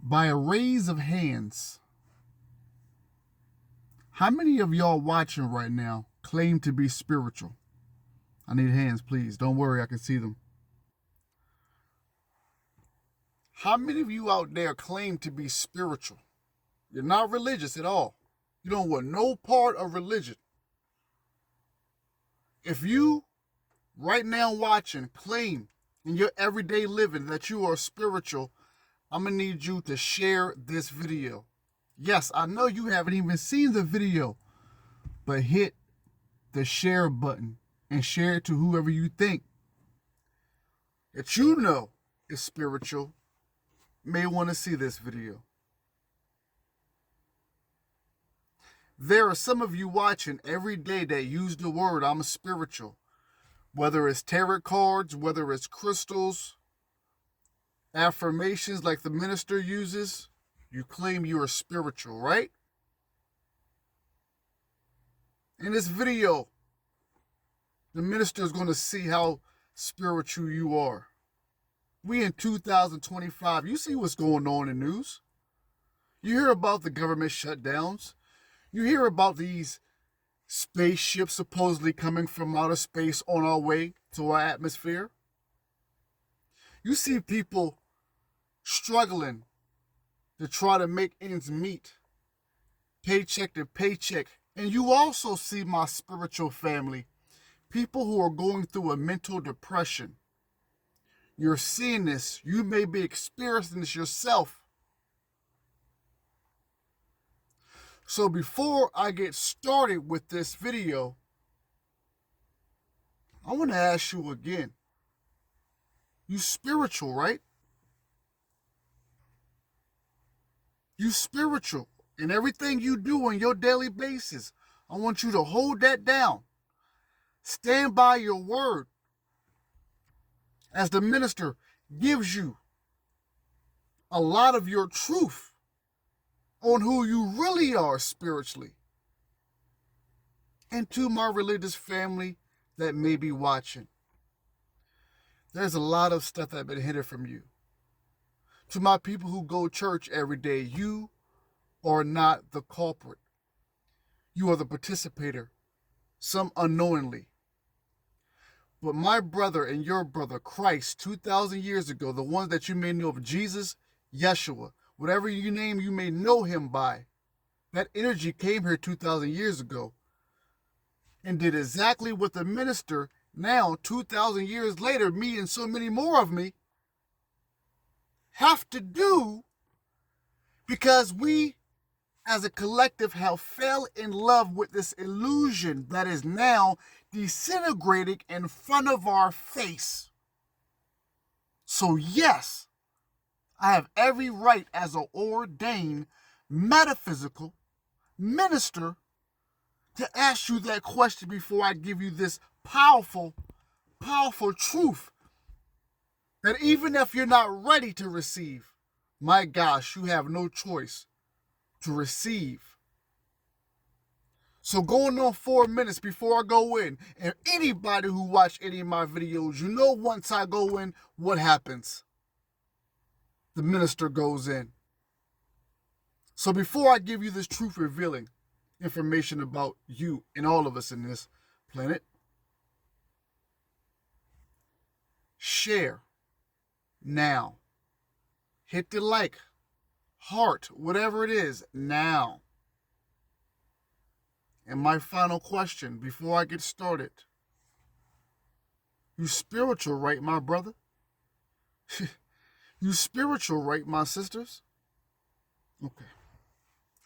By a raise of hands, how many of y'all watching right now claim to be spiritual? I need hands, please. Don't worry, I can see them. How many of you out there claim to be spiritual? You're not religious at all. You don't want no part of religion. If you right now watching claim in your everyday living that you are spiritual, I'm going to need you to share this video. Yes, I know you haven't even seen the video, but hit the share button and share it to whoever you think that you know is spiritual may want to see this video. There are some of you watching every day that use the word I'm spiritual, whether it's tarot cards, whether it's crystals, affirmations like the minister uses. You claim you are spiritual, right? In this video, the minister is going to see how spiritual you are. We in 2025, you see what's going on in the news. You hear about the government shutdowns. You hear about these spaceships supposedly coming from outer space on our way to our atmosphere. You see people struggling to try to make ends meet, paycheck to paycheck. And you also see, my spiritual family, people who are going through a mental depression. You're seeing this. You may be experiencing this yourself. So before I get started with this video, I want to ask you again. You spiritual, right? You spiritual. In everything you do on your daily basis, I want you to hold that down. Stand by your word as the minister gives you a lot of your truth on who you really are spiritually. And to my religious family that may be watching, there's a lot of stuff that has been hidden from you. To my people who go to church every day, you are not the culprit. You are the participator, some unknowingly. But my brother and your brother, Christ, 2,000 years ago, the ones that you may know of, Jesus, Yeshua, whatever you name you may know him by, that energy came here 2,000 years ago and did exactly what the minister now, 2,000 years later, me and so many more of me, have to do, because we as a collective have fell in love with this illusion that is now disintegrating in front of our face. So yes, I have every right as an ordained metaphysical minister to ask you that question before I give you this powerful, powerful truth that even if you're not ready to receive, my gosh, you have no choice to receive. So going on 4 minutes before I go in, and anybody who watch any of my videos, you know once I go in, what happens? The minister goes in. So before I give you this truth revealing information about you and all of us in this planet, share now. Hit the like, heart, whatever it is, now. And my final question before I get started. You spiritual, right, my brother? You spiritual, right, my sisters? Okay,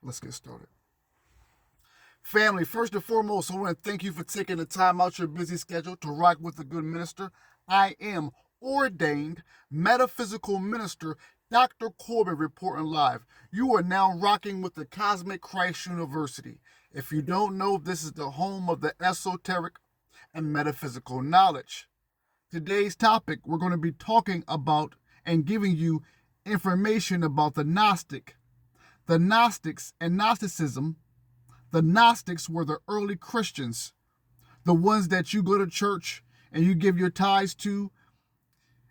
let's get started. Family, first and foremost, I want to thank you for taking the time out your busy schedule to rock with the good minister. I am ordained metaphysical minister Dr. Corbin reporting live. You are now rocking with the Cosmic Christ University. If you don't know, this is the home of the esoteric and metaphysical knowledge. Today's topic, we're going to be talking about and giving you information about the Gnostics and Gnosticism. The Gnostics were the early Christians, the ones that you go to church and you give your tithes to,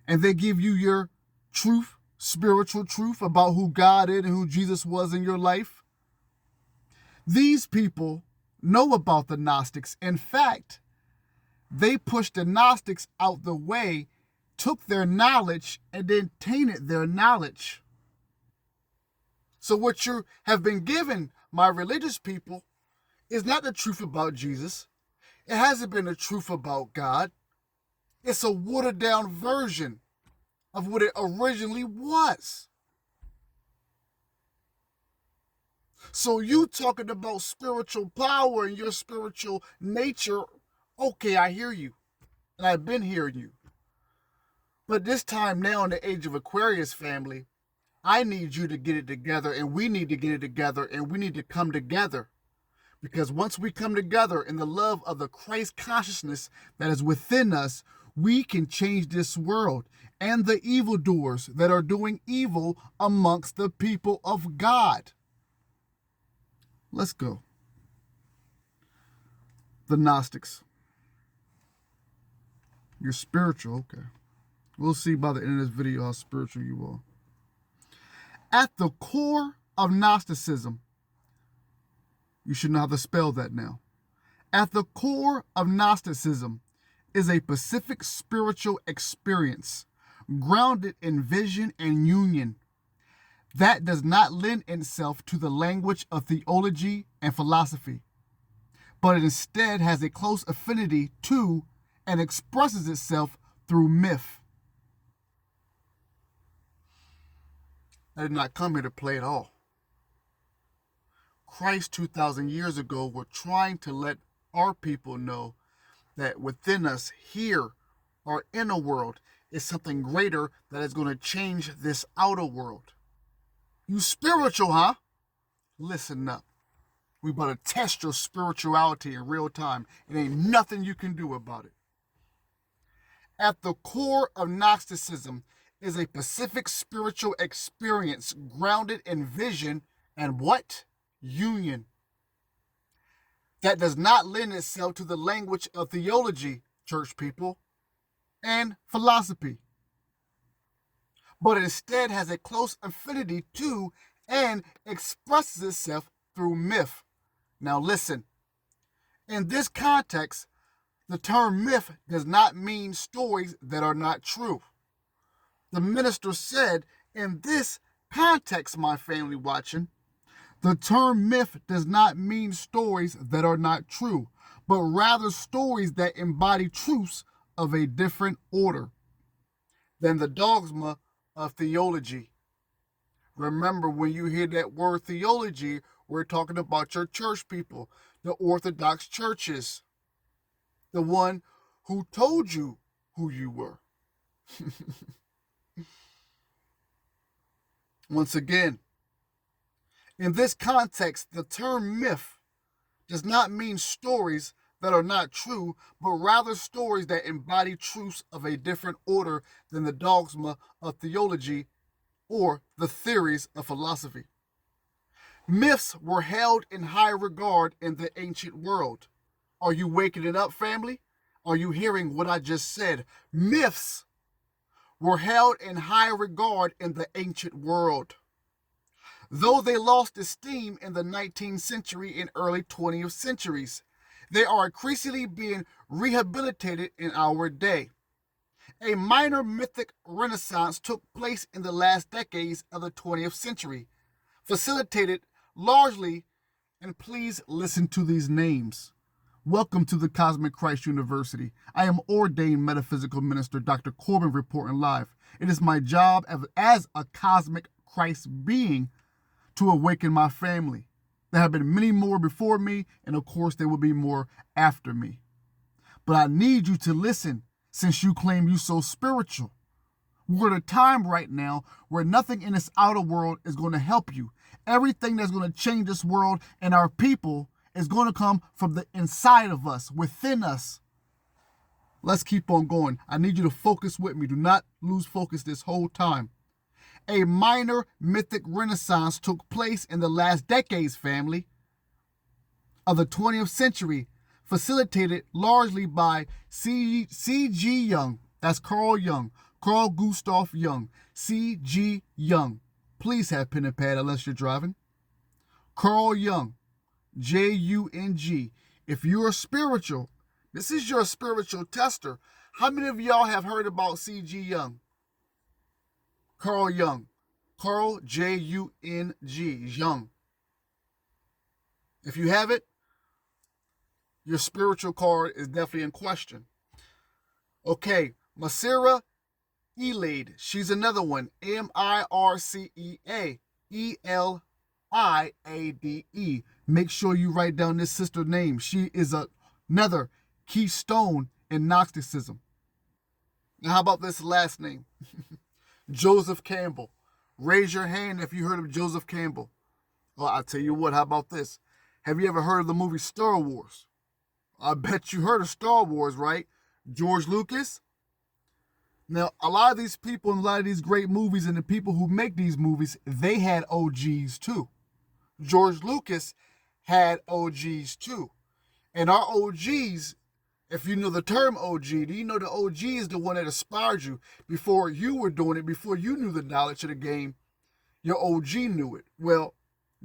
and they give you your truth spiritual truth about who God is and who Jesus was in your life. These people know about the Gnostics. In fact, they pushed the Gnostics out the way, took their knowledge, and then tainted their knowledge. So what you have been given, my religious people, is not the truth about Jesus. It hasn't been the truth about God. It's a watered down version of what it originally was. So you talking about spiritual power and your spiritual nature, okay, I hear you. And I've been hearing you. But this time now in the age of Aquarius, family, I need you to get it together, and we need to get it together, and we need to come together. Because once we come together in the love of the Christ consciousness that is within us, we can change this world and the evildoers that are doing evil amongst the people of God. Let's go. The Gnostics. You're spiritual, okay. We'll see by the end of this video how spiritual you are. At the core of Gnosticism, you should know how to spell that now. At the core of Gnosticism is a specific spiritual experience grounded in vision and union that does not lend itself to the language of theology and philosophy, but it instead has a close affinity to and expresses itself through myth. I did not come here to play at all. Christ 2,000 years ago were trying to let our people know that within us here, our inner world, is something greater that is going to change this outer world. You spiritual, huh? Listen up. We about to test your spirituality in real time. It ain't nothing you can do about it. At the core of Gnosticism is a specific spiritual experience grounded in vision and what? Union. That does not lend itself to the language of theology, church people, and philosophy, but instead has a close affinity to and expresses itself through myth. Now listen, in this context, the term myth does not mean stories that are not true. The minister said, in this context, my family watching, the term myth does not mean stories that are not true, but rather stories that embody truths of a different order than the dogma of theology. Remember, when you hear that word theology, we're talking about your church people, the Orthodox churches, the one who told you who you were. Once again, in this context, the term myth does not mean stories that are not true, but rather stories that embody truths of a different order than the dogma of theology or the theories of philosophy. Myths were held in high regard in the ancient world. Are you waking it up, family? Are you hearing what I just said? Myths were held in high regard in the ancient world, though they lost esteem in the 19th century and early 20th centuries. They are increasingly being rehabilitated in our day. A minor mythic renaissance took place in the last decades of the 20th century, facilitated largely, and please listen to these names. Welcome to the Cosmic Christ University. I am ordained metaphysical minister Dr. Corbin reporting live. It is my job as a cosmic Christ being to awaken my family. There have been many more before me, and of course there will be more after me. But I need you to listen, since you claim you so spiritual. We're at a time right now where nothing in this outer world is going to help you. Everything that's going to change this world and our people is going to come from the inside of us, within us. Let's keep on going. I need you to focus with me. Do not lose focus this whole time. A minor mythic renaissance took place in the last decades, family, of the 20th century, facilitated largely by C.G. Jung, that's Carl Jung, Carl Gustav Jung, C.G. Jung. Please have pen and pad unless you're driving. Carl Jung, J-U-N-G. If you're spiritual, this is your spiritual tester. How many of y'all have heard about C.G. Jung? Carl Jung. Carl, J-U-N-G, Jung. If you have it, your spiritual card is definitely in question. Okay, Mircea Eliade. She's another one. M-I-R-C-E-A. E-L-I-A-D-E. Make sure you write down this sister name. She is another keystone in Gnosticism. Now, how about this last name? Joseph Campbell. Raise your hand if you heard of Joseph Campbell. Well, I'll tell you what, how about this? Have you ever heard of the movie Star Wars? I bet you heard of Star Wars, right? George Lucas. Now, a lot of these people in a lot of these great movies and the people who make these movies, they had OGs too. George Lucas had OGs too. And our OGs, if you know the term OG, do you know the OG is the one that inspired you before you were doing it, before you knew the knowledge of the game, your OG knew it. Well,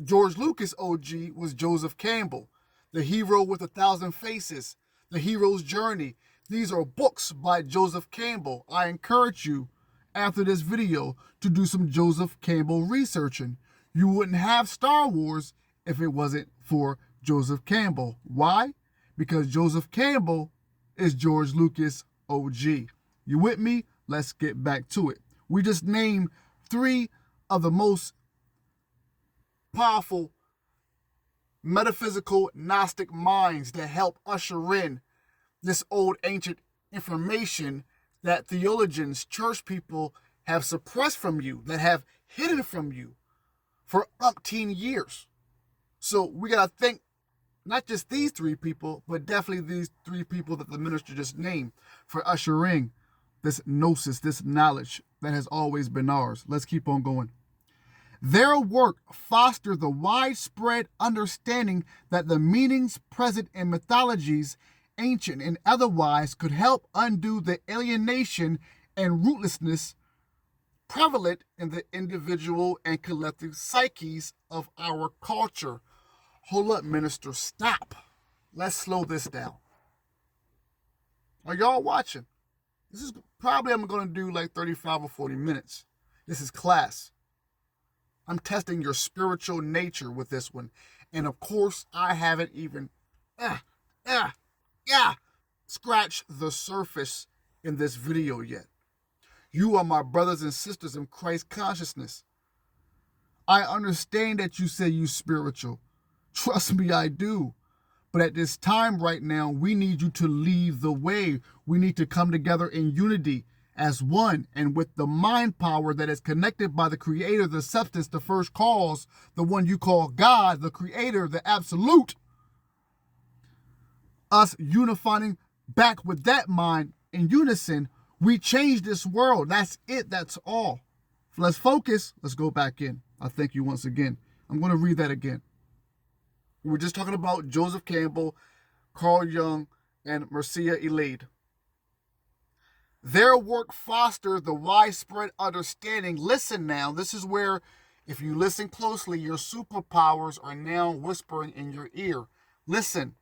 George Lucas' OG was Joseph Campbell, The Hero with 1,000 Faces, The Hero's Journey. These are books by Joseph Campbell. I encourage you, after this video, to do some Joseph Campbell researching. You wouldn't have Star Wars if it wasn't for Joseph Campbell. Why? Because Joseph Campbell is George Lucas' OG. You with me? Let's get back to it. We just named 3 of the most powerful metaphysical Gnostic minds that help usher in this old ancient information that theologians, church people have suppressed from you, that have hidden from you for umpteen years. So we got to think not just these 3 people, but definitely these 3 people that the minister just named for ushering this gnosis, this knowledge that has always been ours. Let's keep on going. Their work fostered the widespread understanding that the meanings present in mythologies, ancient and otherwise, could help undo the alienation and rootlessness prevalent in the individual and collective psyches of our culture. Hold up, minister, stop. Let's slow this down. Are y'all watching? This is probably, I'm going to do like 35 or 40 minutes. This is class. I'm testing your spiritual nature with this one. And of course, I haven't even scratched the surface in this video yet. You are my brothers and sisters in Christ consciousness. I understand that you say you spiritual. Trust me, I do. But at this time right now, we need you to lead the way. We need to come together in unity as one, and with the mind power that is connected by the creator, the substance, the first cause, the one you call God, the creator, the absolute. Us unifying back with that mind in unison, we change this world. That's it. That's all. Let's focus. Let's go back in. I thank you once again. I'm going to read that again. We're just talking about Joseph Campbell, Carl Jung, and Mircea Eliade. Their work fostered the widespread understanding. Listen now, this is where, if you listen closely, your superpowers are now whispering in your ear. Listen.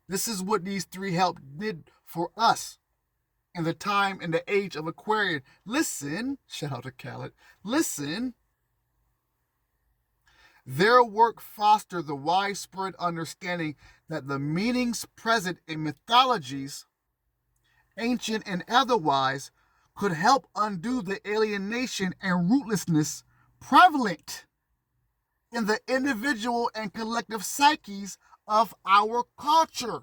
This is what these 3 did for us in the time and the age of Aquarian. Listen. Shout out to Khaled. Listen. Their work fostered the widespread understanding that the meanings present in mythologies, ancient and otherwise, could help undo the alienation and rootlessness prevalent in the individual and collective psyches of our culture.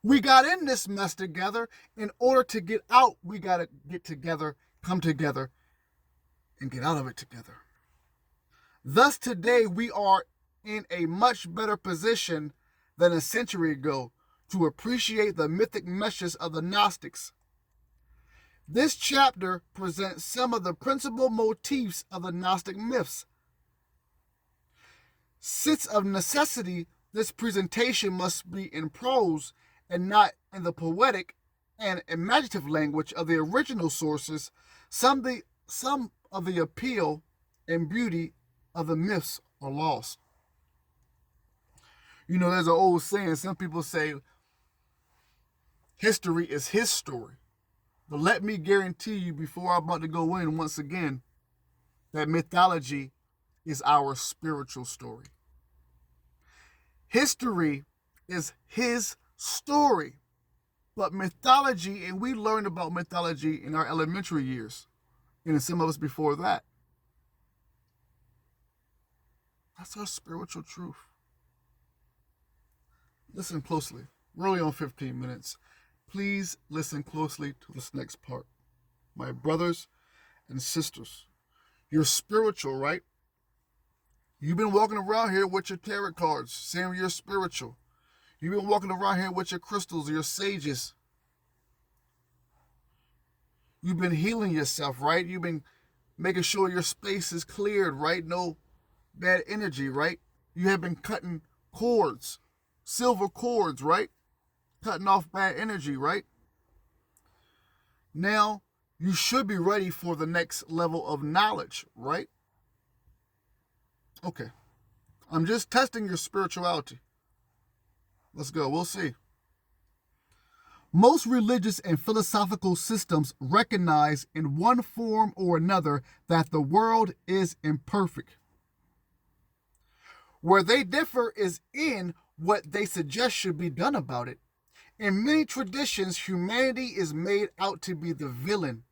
We got in this mess together. In order to get out, we got to get together, come together, and get out of it together. Thus, today we are in a much better position than a century ago to appreciate the mythic meshes of the Gnostics. This chapter presents some of the principal motifs of the Gnostic myths. Since of necessity, this presentation must be in prose and not in the poetic and imaginative language of the original sources, some of the appeal and beauty of the myths are lost. You know, there's an old saying, some people say history is his story. But let me guarantee you before I'm about to go in once again, that mythology is our spiritual story. History is his story. But mythology, and we learned about mythology in our elementary years, and in some of us before that. That's our spiritual truth. Listen closely. We're only on 15 minutes. Please listen closely to this next part. My brothers and sisters, you're spiritual, right? You've been walking around here with your tarot cards, saying you're spiritual. You've been walking around here with your crystals, your sages. You've been healing yourself, right? You've been making sure your space is cleared, right? No bad energy, right? You have been cutting cords, silver cords, right? Cutting off bad energy, right? Now, you should be ready for the next level of knowledge, right? Okay. I'm just testing your spirituality. Let's go. We'll see. Most religious and philosophical systems recognize in one form or another that the world is imperfect. Where they differ is in what they suggest should be done about it. In many traditions, humanity is made out to be the villain.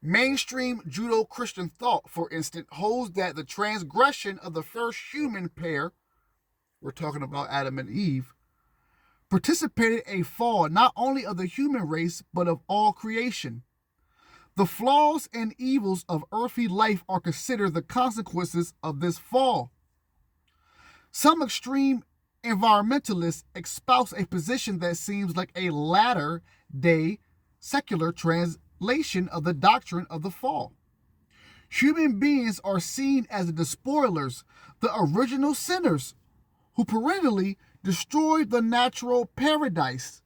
Mainstream Judeo-Christian thought, for instance, holds that the transgression of the first human pair, we're talking about Adam and Eve, participated a fall not only of the human race, but of all creation. The flaws and evils of earthly life are considered the consequences of this fall. Some extreme environmentalists espouse a position that seems like a latter-day secular translation of the doctrine of the fall. Human beings are seen as the despoilers, the original sinners, who perennially destroyed the natural paradise.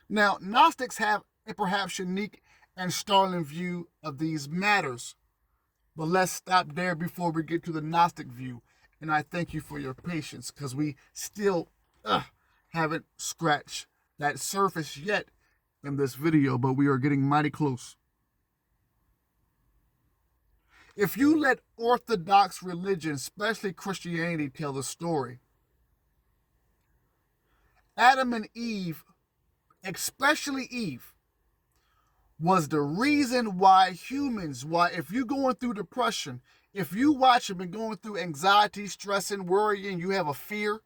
Now, Gnostics have a perhaps unique and startling view of these matters. But let's stop there before we get to the Gnostic view. And I thank you for your patience, because we still haven't scratched that surface yet in this video, but we are getting mighty close. If you let Orthodox religion, especially Christianity, tell the story, Adam and Eve, especially Eve, was the reason why humans, if you're going through depression, if you watch them and going through anxiety, stressing, worrying, you have a fear,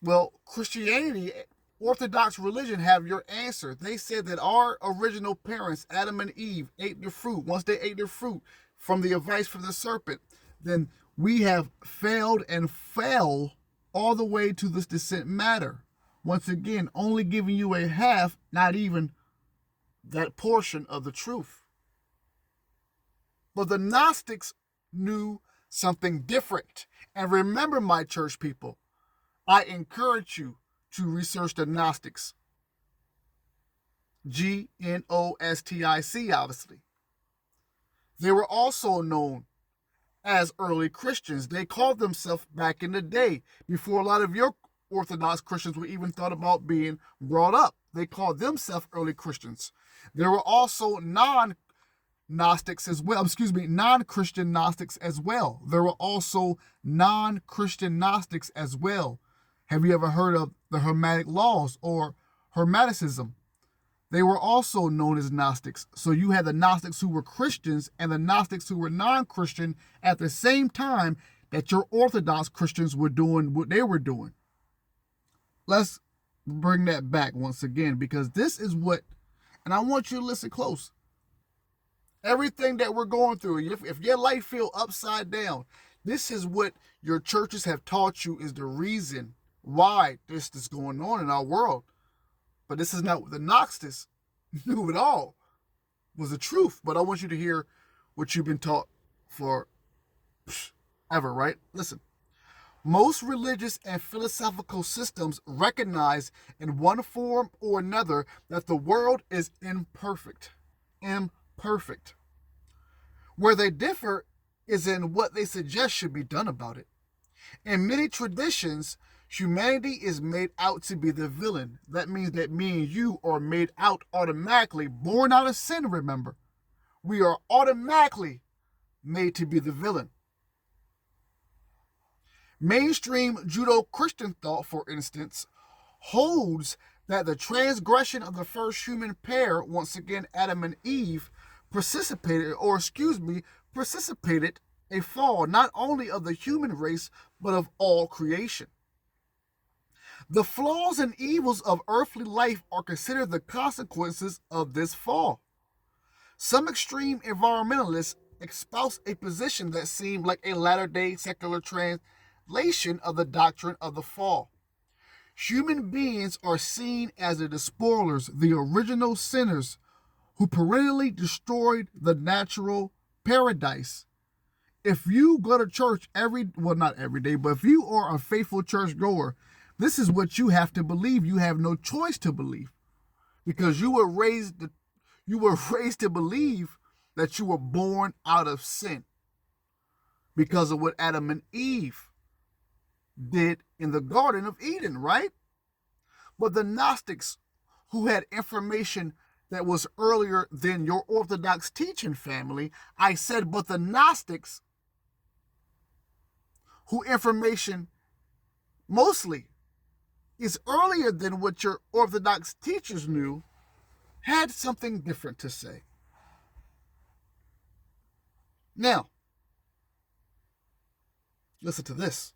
well, Christianity, Orthodox religion have your answer. They said that our original parents, Adam and Eve, ate the fruit. Once they ate the fruit from the advice from the serpent, then we have failed and fell all the way to this descent matter. Once again, only giving you a half, not even that portion of the truth. But the Gnostics knew something different. And remember, my church people, I encourage you to research the Gnostics. Gnostic, obviously. They were also known as early Christians. They called themselves back in the day, before a lot of your Orthodox Christians were even thought about being brought up. They called themselves early Christians. There were also non-Gnostics as well. Non-Christian Gnostics as well. There were also non-Christian Gnostics as well. Have you ever heard of the Hermetic laws or Hermeticism? They were also known as Gnostics. So you had the Gnostics who were Christians and the Gnostics who were non-Christian at the same time that your Orthodox Christians were doing what they were doing. Let's bring that back once again, because this is what, and I want you to listen close. Everything that we're going through, if your life feels upside down, this is what your churches have taught you is the reason why this is going on in our world. But this is not what the Gnostics knew at all was the truth. But I want you to hear what you've been taught for ever, right? Listen. Most religious and philosophical systems recognize in one form or another that the world is imperfect. Imperfect. Where they differ is in what they suggest should be done about it. In many traditions, humanity is made out to be the villain. That means that me and you are made out automatically, born out of sin, remember. We are automatically made to be the villain. Mainstream Judeo-Christian thought, for instance, holds that the transgression of the first human pair, once again Adam and Eve, precipitated a fall not only of the human race, but of all creation. The flaws and evils of earthly life are considered the consequences of this fall. Some extreme environmentalists espouse a position that seemed like a latter-day secular translation of the doctrine of the fall. Human beings are seen as the despoilers, the original sinners who perennially destroyed the natural paradise. If you go to church not every day, but if you are a faithful church goer, this is what you have to believe. You have no choice to believe, because you were raised to believe that you were born out of sin because of what Adam and Eve did in the Garden of Eden, right? But the Gnostics, who had information that was earlier than your Orthodox teaching family, but the Gnostics, who information mostly is earlier than what your Orthodox teachers knew, had something different to say. Now, listen to this.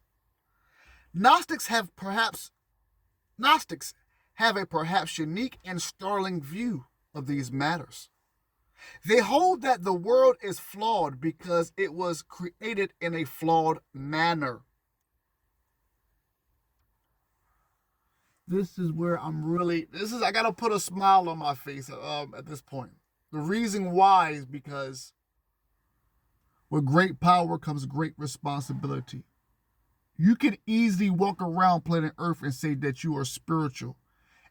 Gnostics have a perhaps unique and startling view of these matters. They hold that the world is flawed because it was created in a flawed manner. This is where I gotta put a smile on my face at this point. The reason why is because with great power comes great responsibility. You can easily walk around planet Earth and say that you are spiritual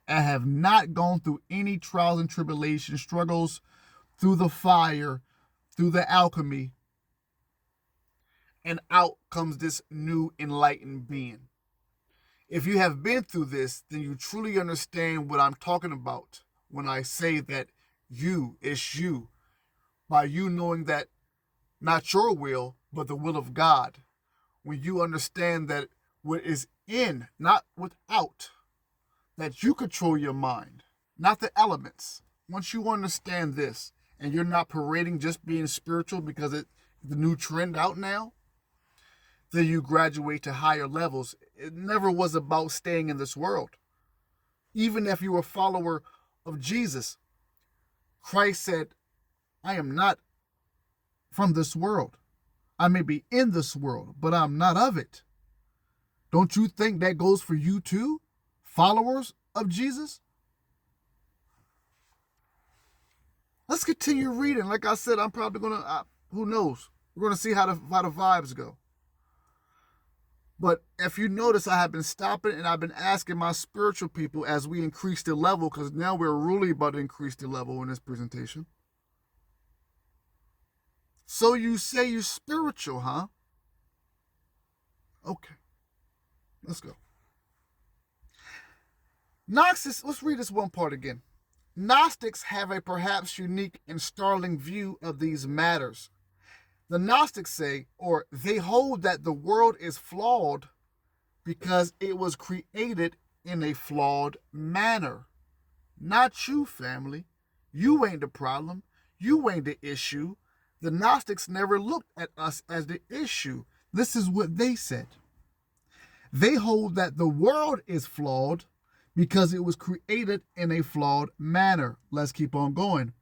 and have not gone through any trials and tribulations, struggles through the fire, through the alchemy, and out comes this new enlightened being. If you have been through this, then you truly understand what I'm talking about when I say that it's you, by you knowing that not your will, but the will of God. When you understand that what is in, not without, that you control your mind, not the elements. Once you understand this, and you're not parading just being spiritual because it's the new trend out now, then you graduate to higher levels. It never was about staying in this world. Even if you were a follower of Jesus, Christ said, I am not from this world. I may be in this world, but I'm not of it. Don't you think that goes for you too, followers of Jesus? Let's continue reading. Like I said, I'm probably who knows? We're going to see how the vibes go. But if you notice, I have been stopping and I've been asking my spiritual people as we increase the level, because now we're really about to increase the level in this presentation. So you say you're spiritual, huh? Okay. Let's go. Let's read this one part again. Gnostics have a perhaps unique and startling view of these matters. The Gnostics say, or they hold, that the world is flawed because it was created in a flawed manner. Not you, family. You ain't the problem. You ain't the issue. The Gnostics never looked at us as the issue. This is what they said. They hold that the world is flawed because it was created in a flawed manner. Let's keep on going.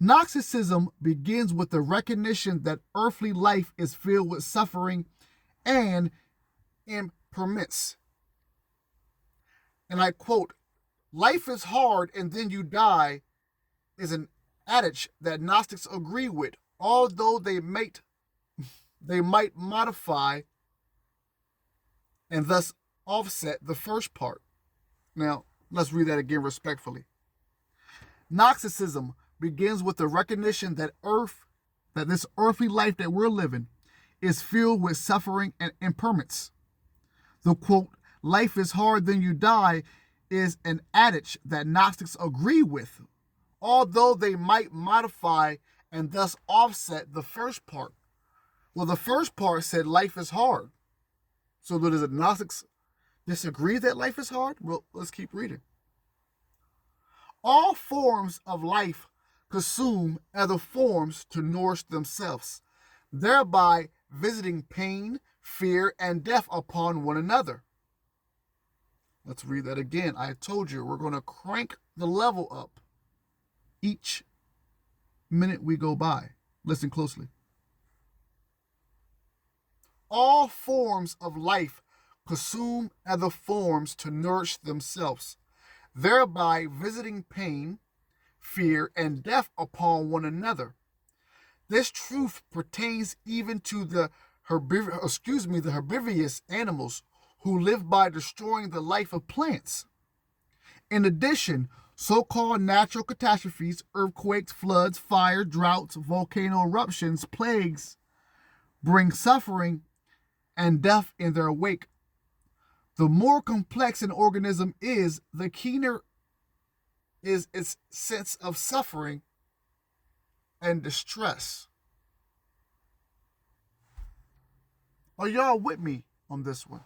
Gnosticism begins with the recognition that earthly life is filled with suffering and impermanence. And I quote, life is hard and then you die is an adage that Gnostics agree with, although they might modify and thus offset the first part. Now, let's read that again respectfully. Gnosticism begins with the recognition that this earthly life that we're living is filled with suffering and impermanence. The quote, life is hard then you die, is an adage that Gnostics agree with, although they might modify and thus offset the first part. Well, the first part said life is hard. So does the Gnostics disagree that life is hard? Well, let's keep reading. All forms of life consume other forms to nourish themselves, thereby visiting pain, fear, and death upon one another. Let's read that again. I told you we're going to crank the level up each minute we go by. Listen closely. All forms of life consume other forms to nourish themselves, thereby visiting pain, fear, and death upon one another. This truth pertains even to the herbivorous animals who live by destroying the life of plants. In addition, so-called natural catastrophes, earthquakes, floods, fire, droughts, volcano eruptions, plagues, bring suffering and death in their wake. The more complex an organism is, the keener is its sense of suffering and distress. Are y'all with me on this one?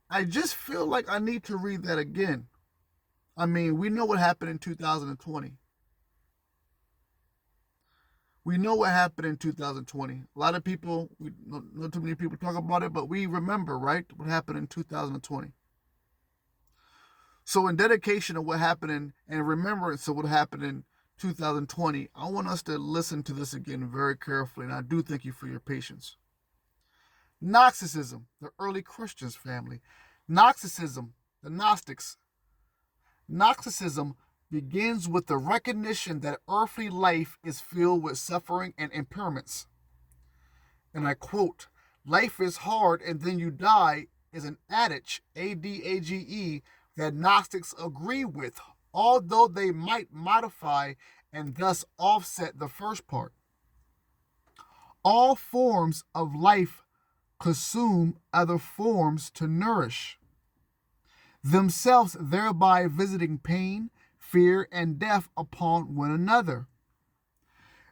I just feel like I need to read that again. I mean, we know what happened in 2020. We know what happened in 2020. A lot of people, not too many people talk about it, but we remember, right, what happened in 2020. So in dedication of what happened and remembrance of what happened in 2020, I want us to listen to this again very carefully, and I do thank you for your patience. Gnosticism, the early Christians family. Gnosticism, the Gnostics. Gnosticism begins with the recognition that earthly life is filled with suffering and impairments. And I quote, life is hard and then you die is an adage, A-D-A-G-E, that Gnostics agree with, although they might modify and thus offset the first part. All forms of life consume other forms to nourish themselves, thereby visiting pain, fear, and death upon one another.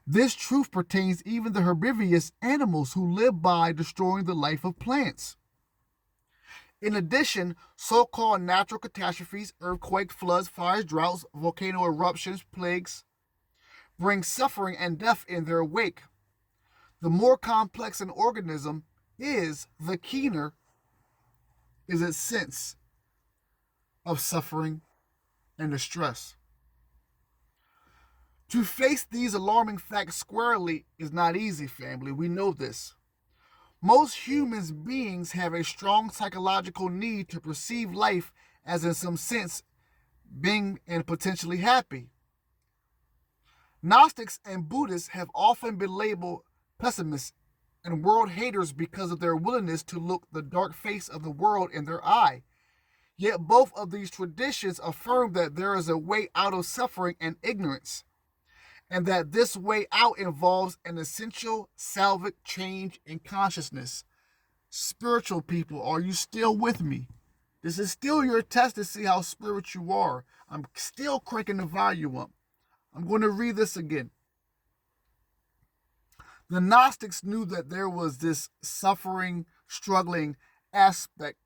This truth pertains even to herbivorous animals who live by destroying the life of plants. In addition, so-called natural catastrophes, earthquakes, floods, fires, droughts, volcano eruptions, plagues, bring suffering and death in their wake. The more complex an organism is, the keener is its sense of suffering and distress. To face these alarming facts squarely is not easy, family. We know this. Most human beings have a strong psychological need to perceive life as, in some sense, being and potentially happy. Gnostics and Buddhists have often been labeled pessimists and world haters because of their willingness to look the dark face of the world in their eye. Yet both of these traditions affirm that there is a way out of suffering and ignorance, and that this way out involves an essential salvic change in consciousness. Spiritual people, are you still with me? This is still your test to see how spiritual you are. I'm still cranking the volume up. I'm going to read this again. The Gnostics knew that there was this suffering, struggling aspect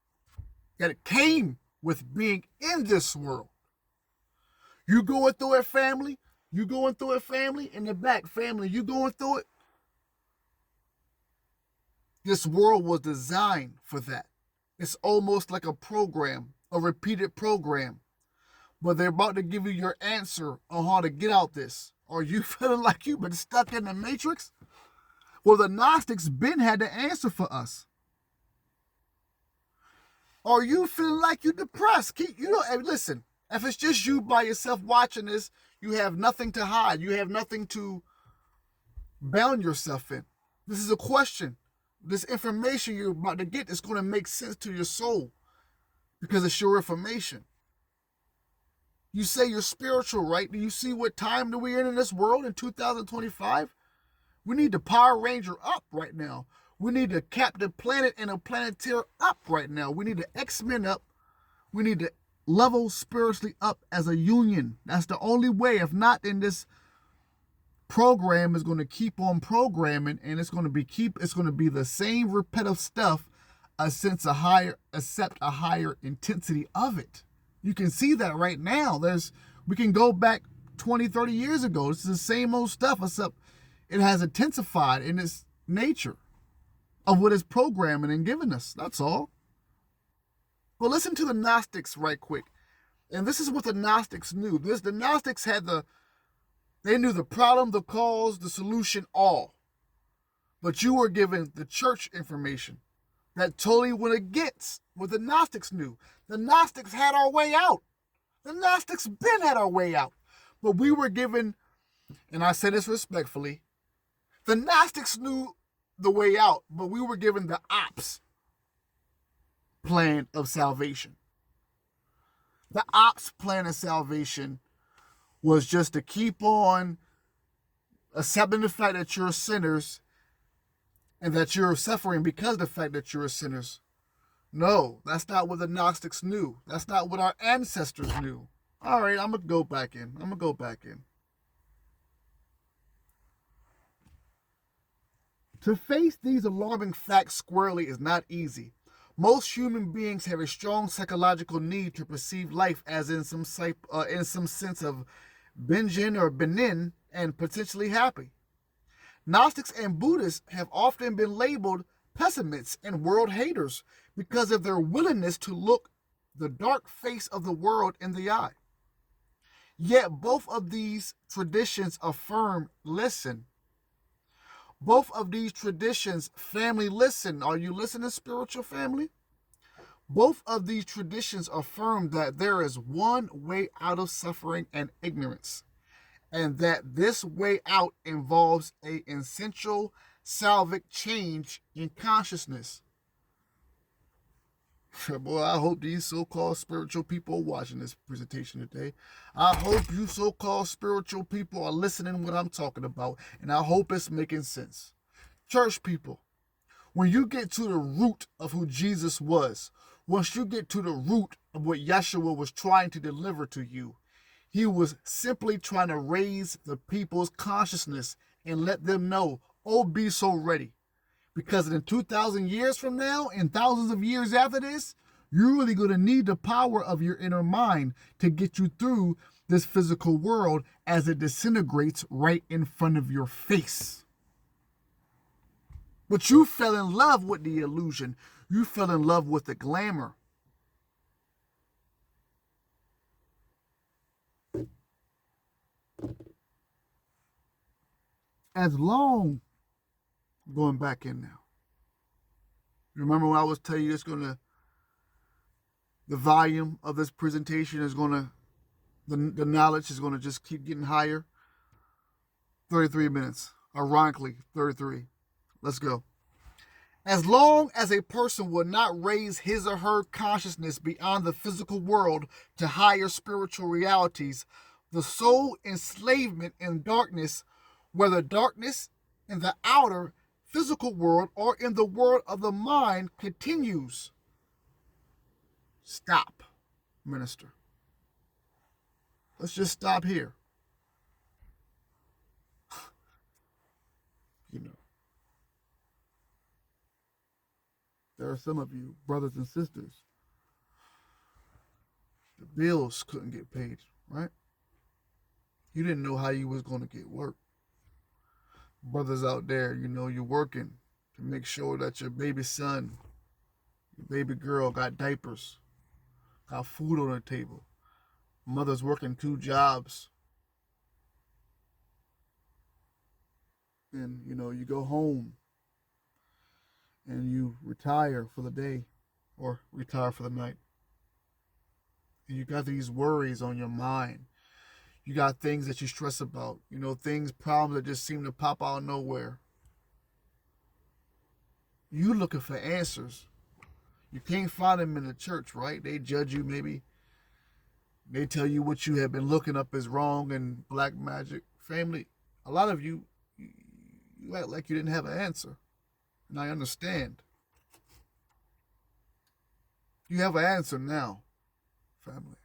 that came with being in this world. You going through it, family? You going through it, family? In the back, family, you going through it? This world was designed for that. It's almost like a program, a repeated program. But they're about to give you your answer on how to get out this. Are you feeling like you've been stuck in the matrix? Well, the Gnostics been had the answer for us. Are you feeling like you're depressed? Listen, if it's just you by yourself watching this, you have nothing to hide. You have nothing to bound yourself in. This is a question. this information you're about to get is going to make sense to your soul because it's your information. You say you're spiritual, right? Do you see what time that we're in this world in 2025? We need the Power Ranger up right now. We need the Captain Planet and a Planeteer up right now. We need the X-Men up. We need to level spiritually up as a union. That's the only way. If not, then this program is going to keep on programming, and it's going to be the same repetitive stuff, except a higher intensity of it. You can see that right now. We can go back 20, 30 years ago. It's the same old stuff, except it has intensified in its nature of what it's programming and giving us. That's all. Well, listen to the Gnostics right quick. And this is what the Gnostics knew. The Gnostics they knew the problem, the cause, the solution, all. But you were given the church information that totally went against what the Gnostics knew. The Gnostics had our way out. The Gnostics been had our way out. But we were given, and I say this respectfully, the Gnostics knew the way out, but we were given the ops plan of salvation. The ops plan of salvation was just to keep on accepting the fact that you're sinners and that you're suffering because of the fact that you're sinners. No, that's not what the Gnostics knew. That's not what our ancestors knew. All right, I'm going to go back in. To face these alarming facts squarely is not easy. Most human beings have a strong psychological need to perceive life as in some sense of benign or benign and potentially happy. Gnostics and Buddhists have often been labeled pessimists and world haters because of their willingness to look the dark face of the world in the eye. Yet both of these traditions affirm, listen. Both of these traditions, family, listen. Are you listening, spiritual family? Both of these traditions affirm that there is one way out of suffering and ignorance, and that this way out involves an essential salvic change in consciousness. Boy, I hope these so-called spiritual people are watching this presentation today. I hope you so-called spiritual people are listening to what I'm talking about, and I hope it's making sense. Church people, when you get to the root of who Jesus was, once you get to the root of what Yeshua was trying to deliver to you, he was simply trying to raise the people's consciousness and let them know, oh, be so ready. Because in 2,000 years from now and thousands of years after this, you're really going to need the power of your inner mind to get you through this physical world as it disintegrates right in front of your face. But you fell in love with the illusion. You fell in love with the glamour. As long, going back in now. Remember when I was telling you the volume of this presentation is the knowledge is gonna just keep getting higher. 33 minutes. Ironically, 33. Let's go. As long as a person will not raise his or her consciousness beyond the physical world to higher spiritual realities, the soul enslavement in darkness, whether darkness in the outer physical world or in the world of the mind, continues. Stop, minister. Let's just stop here. You know, there are some of you, brothers and sisters, the bills couldn't get paid, right? You didn't know how you was going to get work. Brothers out there, you know, you're working to make sure that your baby son, your baby girl got diapers, got food on the table. Mother's working 2 jobs. And, you know, you go home and you retire for the day or retire for the night. And you got these worries on your mind. You got things that you stress about, you know, problems that just seem to pop out of nowhere. You looking for answers. You can't find them in the church, right? They judge you maybe. They tell you what you have been looking up is wrong and black magic. Family, a lot of you act like you didn't have an answer. And I understand. You have an answer now, family.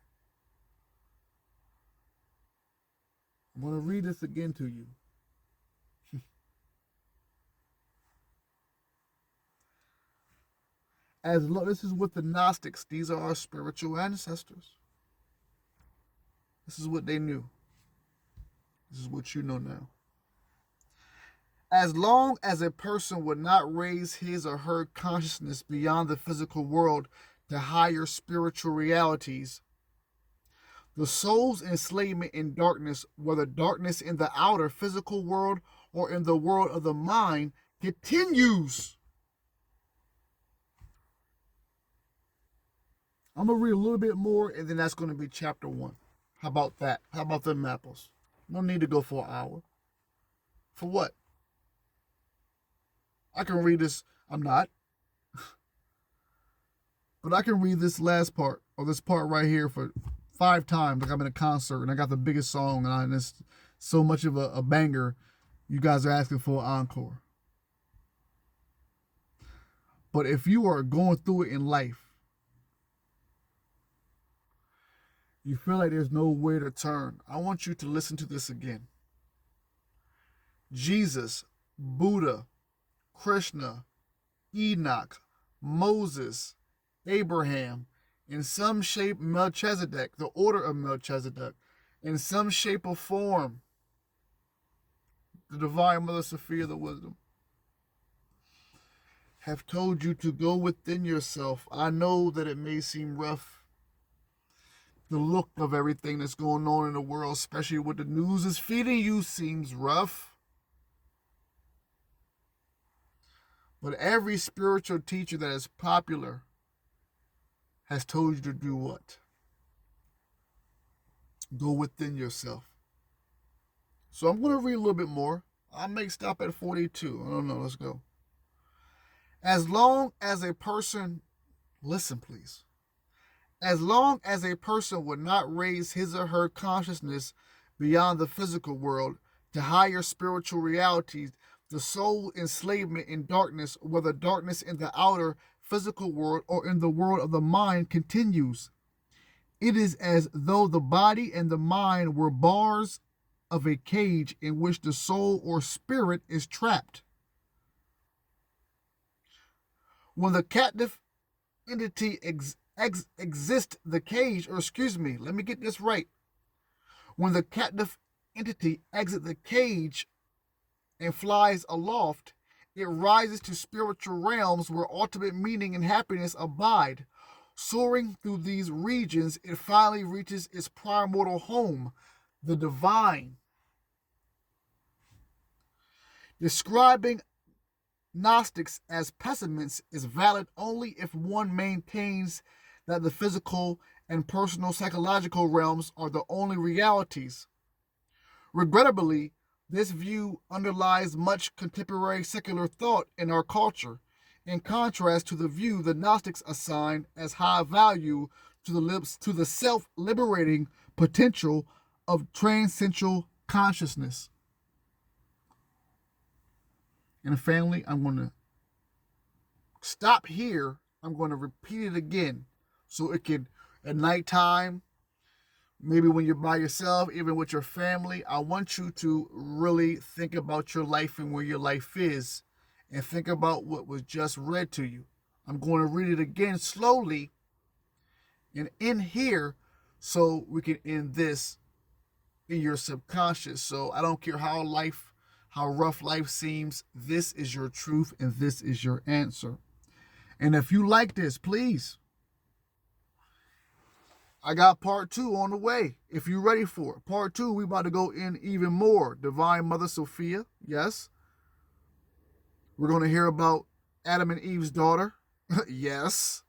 I'm going to read this again to you. This is what the Gnostics, these are our spiritual ancestors. This is what they knew. This is what you know now. As long as a person would not raise his or her consciousness beyond the physical world to higher spiritual realities, the soul's enslavement in darkness, whether darkness in the outer physical world or in the world of the mind, continues. I'm going to read a little bit more, and then that's going to be chapter 1. How about that? How about them apples? No need to go for an hour. For what? I can read this. I'm not. But I can read this last part, or this part right here, for 5 times, like I'm in a concert, and I got the biggest song, and it's so much of a banger, you guys are asking for an encore. But if you are going through it in life, you feel like there's nowhere to turn, I want you to listen to this again. Jesus, Buddha, Krishna, Enoch, Moses, Abraham, in some shape Melchizedek, the order of Melchizedek, in some shape or form, the Divine Mother Sophia, the Wisdom, have told you to go within yourself. I know that it may seem rough. The look of everything that's going on in the world, especially what the news is feeding you, seems rough. But every spiritual teacher that is popular has told you to do what? Go within yourself. So I'm going to read a little bit more. I may stop at 42. I don't know. Let's go. As long as a person, listen please. As long as a person would not raise his or her consciousness beyond the physical world to higher spiritual realities, the soul enslavement in darkness, whether darkness in the outer physical world or in the world of the mind, continues. It is as though the body and the mind were bars of a cage in which the soul or spirit is trapped. When the captive entity exist the cage, or excuse me, let me get this right. When the captive entity exits the cage and flies aloft, it rises to spiritual realms where ultimate meaning and happiness abide. Soaring through these regions, it finally reaches its primordial home, the divine. Describing Gnostics as pessimists is valid only if one maintains that the physical and personal psychological realms are the only realities. Regrettably, this view underlies much contemporary secular thought in our culture, in contrast to the view the Gnostics assign as high value to the self-liberating potential of transcendental consciousness. And family, I'm going to stop here. I'm going to repeat it again so it can, at nighttime, maybe when you're by yourself, even with your family, I want you to really think about your life and where your life is, and think about what was just read to you. I'm going to read it again slowly and in here so we can end this in your subconscious. So I don't care how rough life seems, this is your truth and this is your answer. And if you like this, please, I got part 2 on the way. If you're ready for it. Part 2, we about to go in even more. Divine Mother Sophia, yes. We're going to hear about Adam and Eve's daughter. Yes.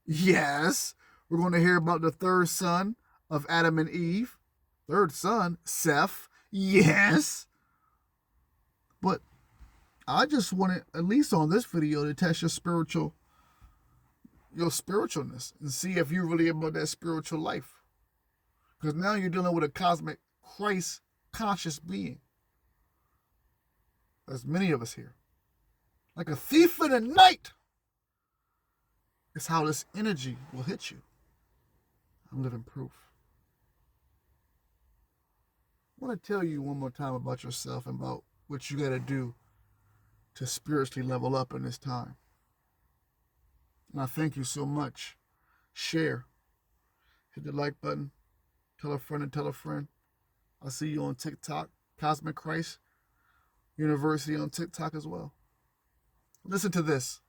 Yes. We're going to hear about the third son of Adam and Eve. Third son, Seth. Yes. But I just wanted, at least on this video, to test your spiritualness and see if you're really about that spiritual life. Because now you're dealing with a cosmic Christ conscious being. There's many of us here. Like a thief in the night. It's how this energy will hit you. I'm living proof. I want to tell you one more time about yourself and about what you got to do to spiritually level up in this time. And I thank you so much. Share. Hit the like button. Tell a friend and tell a friend. I'll see you on TikTok. Cosmic Christ University on TikTok as well. Listen to this.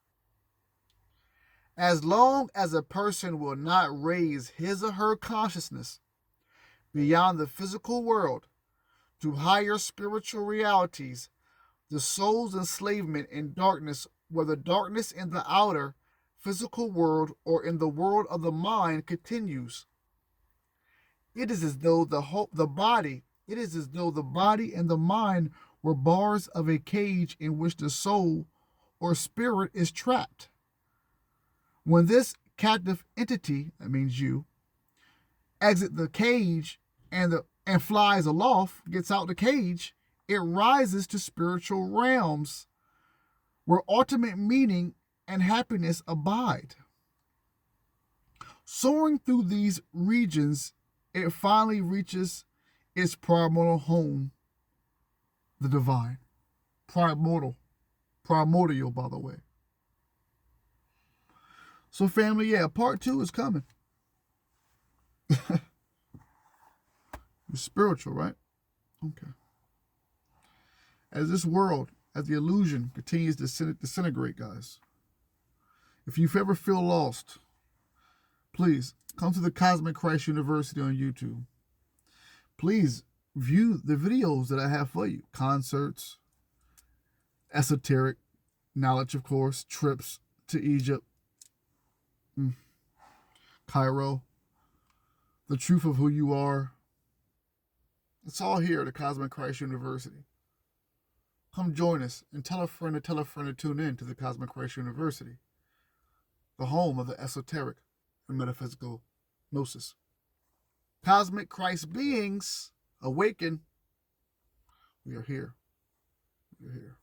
As long as a person will not raise his or her consciousness beyond the physical world to higher spiritual realities, the soul's enslavement in darkness, whether darkness in the outer physical world or in the world of the mind, continues. It is as though the body and the mind were bars of a cage in which the soul or spirit is trapped. When this captive entity, that means you, exit the cage and flies aloft, gets out the cage, it rises to spiritual realms where ultimate meaning and happiness abide. Soaring through these regions, it finally reaches its primordial home, the divine. Primordial, by the way. So family, yeah, part 2 is coming. You're spiritual, right? Okay. As this world, as the illusion continues to disintegrate, guys, if you ever feel lost, please come to the Cosmic Christ University on YouTube. Please view the videos that I have for you. Concerts, esoteric knowledge, of course, trips to Egypt, Cairo, the truth of who you are. It's all here at the Cosmic Christ University. Come join us and tell a friend to tune in to the Cosmic Christ University, the home of the esoteric and metaphysical gnosis. Cosmic Christ beings, awaken. We are here. We are here.